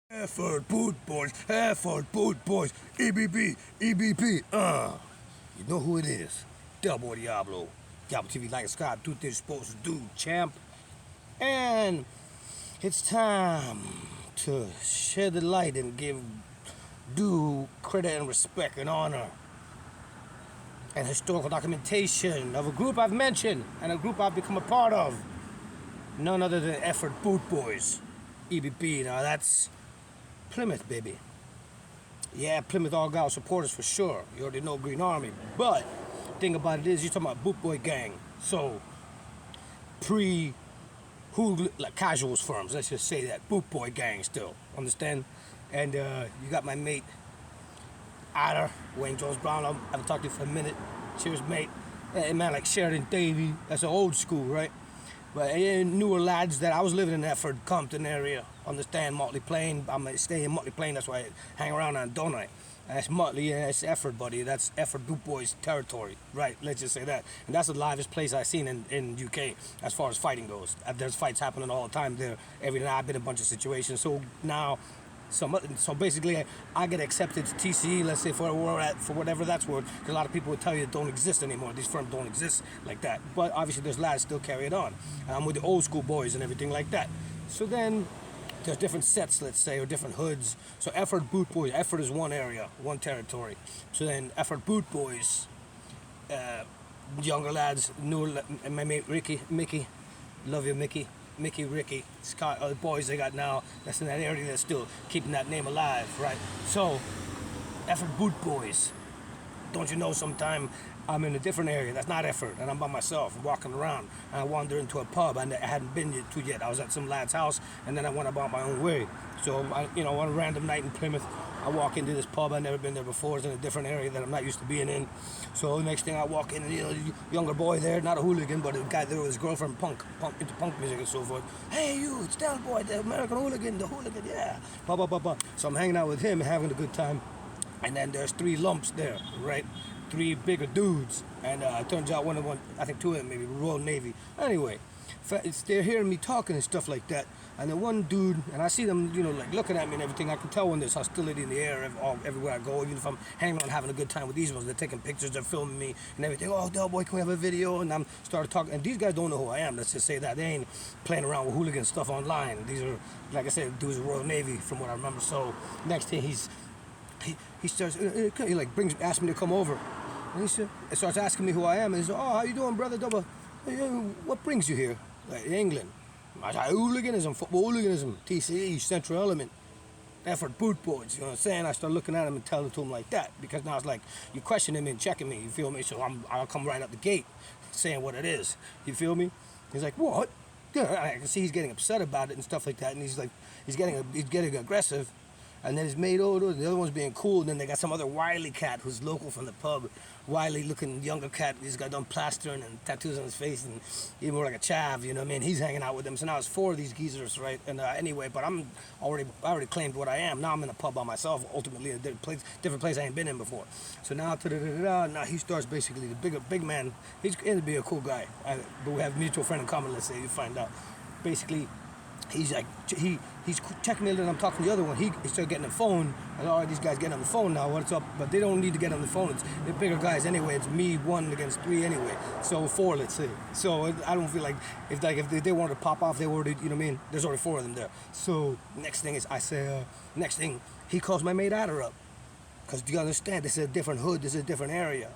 EFFORD Boot Boys, EFFORD Boot Boys, EBB, EBP, You know who it is. Del Boy Diablo. Diablo TV, like and subscribe, do what they're supposed to do, champ. And it's time to shed the light and give due credit and respect and honor and historical documentation of a group I've mentioned and a group I've become a part of. None other than EFFORD Boot Boys, EBP. Now that's Plymouth, baby. Yeah, Plymouth Argyle supporters for sure. You already know Green Army. But the thing about it is, you're talking about boot boy gang. So, like casuals firms, let's just say that. Boot boy gang still, understand? And you got my mate, Otter, Wayne Jones Brown. I haven't talked to you for a minute. Cheers, mate. And man like Sheridan Davey, that's an old school, right? But newer lads that I was living in EFFORD, Compton area, understand Motley Plain. I'm staying in Motley Plain, that's why I hang around on Donut. That's Motley, yeah, it's EFFORD, buddy. That's EFFORD Boot Boys territory, right? Let's just say that. And that's the livest place I've seen in UK as far as fighting goes. There's fights happening all the time there. Every night I've been in a bunch of situations. So now, so basically, I get accepted to TCE, let's say, for whatever that's worth, because a lot of people would tell you it don't exist anymore. These firms don't exist like that. But obviously, there's lads still carry it on. I'm with the old school boys and everything like that. So then, there's different sets, let's say, or different hoods. So EFFORD Boot Boys, EFFORD is one area, one territory. So then EFFORD Boot Boys, younger lads, newer, my mate Mickey, love you, Mickey, Ricky, Scott, the boys they got now, that's in that area that's still keeping that name alive, right? So, EFFORD Boot Boys. Don't you know, sometime I'm in a different area that's not EFFORD, and I'm by myself, walking around, and I wander into a pub I hadn't been to yet. I was at some lad's house, and then I went about my own way. So, one random night in Plymouth, I walk into this pub, I've never been there before, it's in a different area that I'm not used to being in. So the next thing I walk in, younger boy there, not a hooligan, but a guy there with his girlfriend, into punk music and so forth. Hey you, it's Del Boy, the American hooligan, yeah. Blah, blah, blah, blah. So I'm hanging out with him, having a good time. And then there's three lumps there, right? Three bigger dudes. And it turns out I think two of them maybe Royal Navy. Anyway, they're hearing me talking and stuff like that. And then one dude, and I see them, like looking at me and everything. I can tell when there's hostility in the air everywhere I go. Even if I'm hanging around having a good time with these ones, they're taking pictures, they're filming me and everything. Oh, Del Boy, can we have a video? And I'm started talking. And these guys don't know who I am. Let's just say that they ain't playing around with hooligan stuff online. These are, like I said, dudes of Royal Navy, from what I remember. So next thing he starts, he like asks me to come over. And he starts asking me who I am. And he says, oh, how you doing, brother? Double? What brings you here? Like England. I say, hooliganism, football hooliganism, TCE, Central Element, EFFORD Boot Boys, you know what I'm saying? I start looking at him and telling it to him like that, because now it's like, you're questioning me and checking me, you feel me? So I'll come right up the gate saying what it is, you feel me? He's like, what? Yeah, I can see he's getting upset about it and stuff like that, and he's like, he's getting aggressive. And then his mate, the other one's being cool. And then they got some other wily cat who's local from the pub. Wily looking younger cat. He's got done plastering and tattoos on his face and even more like a chav, you know what I mean? He's hanging out with them. So now it's four of these geezers, right? And anyway, but I already claimed what I am. Now I'm in a pub by myself, ultimately, a different place I ain't been in before. So now, now he starts basically, the big man, he's going to be a cool guy. But we have a mutual friend in common, let's say, you find out. Basically, he's like, he's checking me, and I'm talking to the other one. He started getting the phone. And all right, these guys getting on the phone now. What's up? But they don't need to get on the phone. They're bigger guys anyway. It's me 1 against 3 anyway. So 4, let's say. So I don't feel like if they wanted to pop off, they already, you know what I mean? There's already 4 of them there. So next thing is, I say, next thing, he calls my mate Adder up. Because you understand, this is a different hood. This is a different area.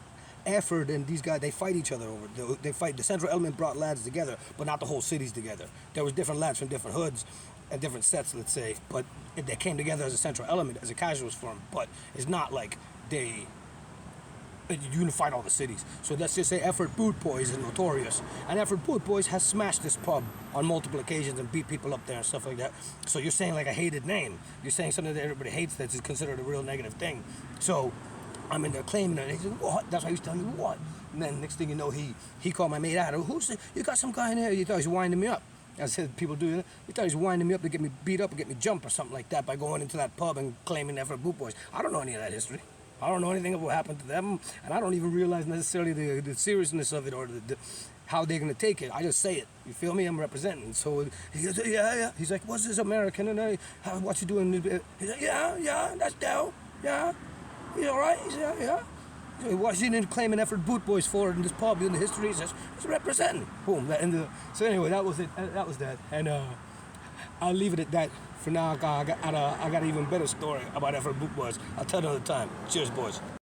EFFORD and these guys, they fight each other over. They fight. The Central Element brought lads together, but not the whole cities together. There was different lads from different hoods and different sets, let's say, but they came together as a Central Element, as a casuals firm. But it's not like they unified all the cities. So let's just say EFFORD Boot Boys is notorious, and EFFORD Boot Boys has smashed this pub on multiple occasions and beat people up there and stuff like that. So you're saying like a hated name. You're saying something that everybody hates that's considered a real negative thing. So I'm in there claiming it, and he said, what? That's why he was telling me, what? And then next thing you know, he called my mate out. Who's the, you got some guy in there? You thought he was winding me up. I said, people do that. You thought he was winding me up to get me beat up or get me jumped or something like that by going into that pub and claiming EFFORD Boot Boys. I don't know any of that history. I don't know anything of what happened to them, and I don't even realize necessarily the seriousness of it or how they're gonna take it. I just say it. You feel me? I'm representing. So he goes, yeah, yeah. He's like, what's this American? And what you doing? He's like, yeah, that's Dell. Yeah, he's all right. He's yeah. So what's he claiming EFFORD Boot Boys for in this pub in the history? He says, he's representing. Boom. So anyway, that was it. That was that. And I'll leave it at that for now. I got an even better story about EFFORD Boot Boys. I'll tell you another time. Cheers, boys.